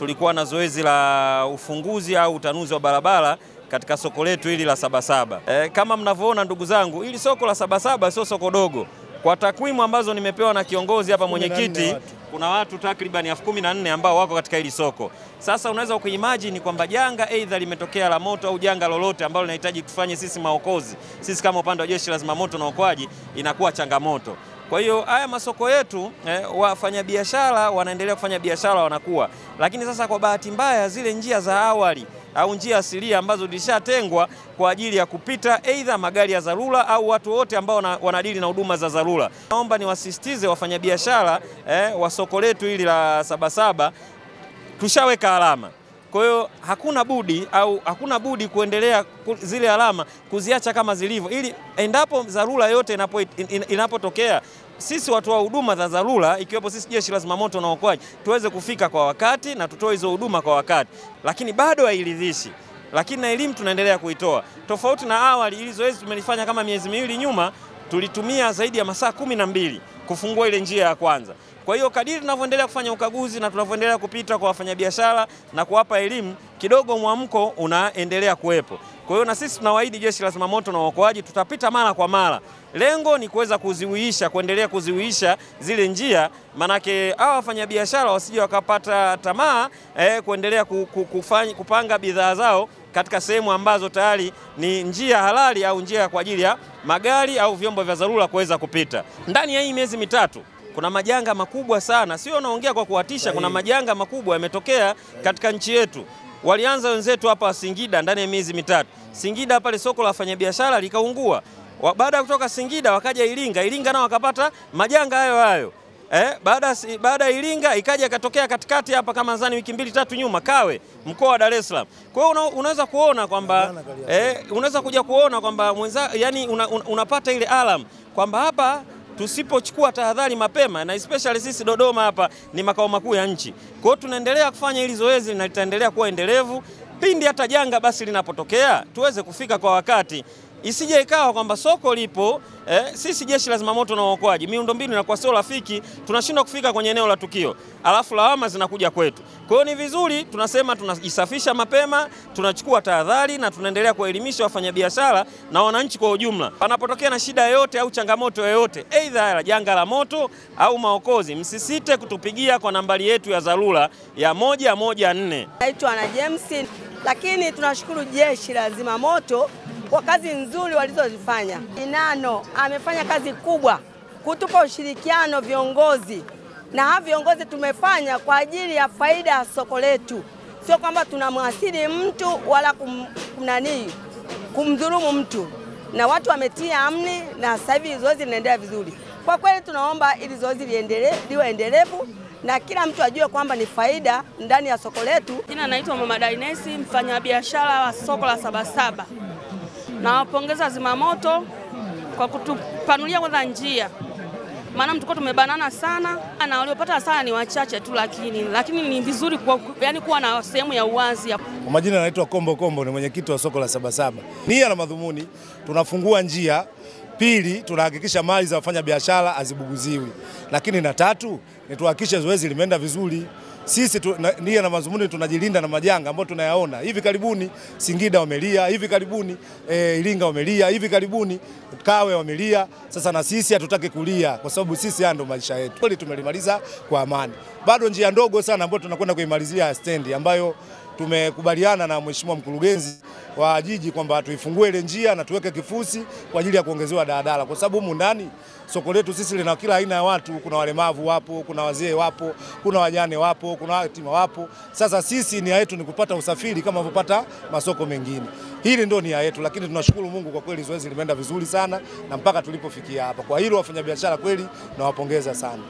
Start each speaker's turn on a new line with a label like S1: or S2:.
S1: tulikuwa na zoezi la ufunguzi au utanuzi wa barabara katika soko letu hili la Sabasaba. Kama mnavyoona ndugu zangu, hili soko la Sabasaba sio soko dogo. Kwa takwimu ambazo nimepewa na kiongozi hapa mwenyekiti, kuna watu takriban 14,000 ambao wako katika hili soko. Sasa unaweza kuimagine kwamba janga aidha limetokea la moto au janga lolote ambalo linahitaji kufanya sisi maokozi, sisi kama upande wa Jeshi la Zimamoto na Uokoaji, inakuwa changamoto. Kwa hiyo haya masoko yetu wafanyabiashara wanaendelea kufanya biashara, wanakuwa. Lakini sasa kwa bahati mbaya zile njia za awali au njia asilia ambazo zilishatengwa kwa ajili ya kupita aidha magari ya dharura au watu wote ambao wanadili na huduma za dharura. Naomba niwasisitize wafanyabiashara wa soko letu hili la Sabasaba, tushaweka alama. Kwa hiyo hakuna budi kuendelea zile alama kuziacha kama zilivyo, ili endapo dharura yote inapotokea, sisi watu wa huduma za dharura ikiwepo sisi Jeshi la Zimamoto na Uokoaji tuweze kufika kwa wakati na tutoe hizo huduma kwa wakati. Lakini bado hairidhishi. Lakini na elimu tunaendelea kuitoa. Tofauti na awali, ili zoezi tumelifanya kama miezi 2 nyuma, tulitumia zaidi ya masaa 12 kufungua ile njia ya kwanza. Kwa hiyo kadiri tunavyoendelea kufanya ukaguzi na tunavyoendelea kupita kwa wafanyabiashara na kuwapa elimu, kidogo mwamko unaendelea kuwepo. Kwa hiyo na sisi tunawaahidi Jeshi la Zimamoto na Uokoaji tutapita mara kwa mara. Lengo ni kuweza kuendelea kuzihuisha zile njia, manake hawa wafanyabiashara wasije wakapata tamaa kuendelea kupanga bidhaa zao katika sehemu ambazo tayari ni njia halali au njia kwa ajili ya magari au vyombo vya dharura kuweza kupita. Ndani ya hii miezi mitatu kuna majanga makubwa sana, sio naongea kwa kuwatisha, kuna majanga makubwa yametokea katika nchi yetu. Walianza wenzetu hapa Singida ndani ya miezi mitatu. Singida pale soko la wafanyabiashara likaungua. Baada ya kutoka Singida wakaja Iringa nao wakapata majanga hayo. Baada ya Iringa ikaja ikatokea katikati hapa kama nadhani wiki 2-3 nyuma Kawe, mkoa wa Dar es Salaam. Kwa hiyo unaweza kuona kwamba unaweza kuja kuona kwamba yani unapata ile alarm kwamba hapa tusipochukua tahadhari mapema, na especially sisi Dodoma hapa ni makao makuu ya nchi. Kwa hiyo tunaendelea kufanya hili zoezi na litaendelea kuwa endelevu. Pindi hata janga basi linapotokea tuweze kufika kwa wakati. Isije ikawa kwamba soko lipo, sisi Jeshi la Zimamoto na Uokoaji miundombinu inakuwa sio rafiki, tunashindwa kufika kwenye eneo la tukio, alafu lawama zinakuja kwetu. Kwa hiyo ni vizuri tunasema tunajisafisha mapema, tunachukua tahadhari na tunaendelea kuelimisha wafanyabiashara na wananchi kwa ujumla. Panapotokea na shida yoyote au changamoto yoyote, aidha la janga la moto au maokozi, msisite kutupigia kwa nambari yetu ya dharura ya 114.
S2: Naitwa Ana James, lakini tunashukuru Jeshi la Zimamoto kwa kazi nzuri walizozifanya. Inano amefanya kazi kubwa kutupa ushirikiano viongozi, na viongozi tumefanya kwa ajili ya faida ya soko letu, sio kwamba tunamwasili mtu wala kumdhulumu mtu, na watu wametia amni na sasa hivi zoezi linaendelea vizuri. Kwa kweli tunaomba ili zoezi liwe endelevu na kila mtu ajue kwamba ni faida ndani ya soko letu.
S3: Jina naitwa Mama Dainesi, mfanyabiashara wa soko la Sabasaba. Nawapongeza Zimamoto kwa kutupanulia kwanza njia, maana mtuko tumebanana sana na waliopata hasara ni wachache tu, lakini ni vizuri kuwa na sehemu ya uwazi.
S4: Kwa majina naitwa Kombo, ni mwenyekiti wa soko la Sabasaba. Nia na madhumuni tunafungua njia, pili tunahakikisha mali za wafanyabiashara hazibuguziwi, lakini na tatu ni tuhakikishe zoezi limeenda vizuri. Sisi nia na madhumuni tunajilinda na majanga ambayo tunayaona. Hivi karibuni Singida wamelia, hivi karibuni Iringa wamelia, hivi karibuni Kawe wamelia. Sasa na sisi hatutaki kulia kwa sababu sisi ndo maisha yetu. Kweli tumelimaliza kwa amani. Bado njia ndogo sana ambayo tunakwenda kuimalizia stendi, ambayo tumekubaliana na mheshimiwa mkurugenzi wa jiji kwamba tuifungue ile njia na tuweke kifusi kwa ajili ya kuongezewa daladala, kwa sababu humu ndani soko letu sisi lina kila aina ya watu. Kuna walemavu wapo, kuna wazee wapo, kuna wajane wapo, kuna yatima wapo. Sasa sisi nia yetu ni kupata usafiri kama vipata masoko mengine. Hili ndio nia yetu, lakini tunashukuru Mungu kwa kweli zoezi limeenda vizuri sana na mpaka tulipofikia hapa. Kwa hilo wafanyabiashara kweli nawapongeza sana.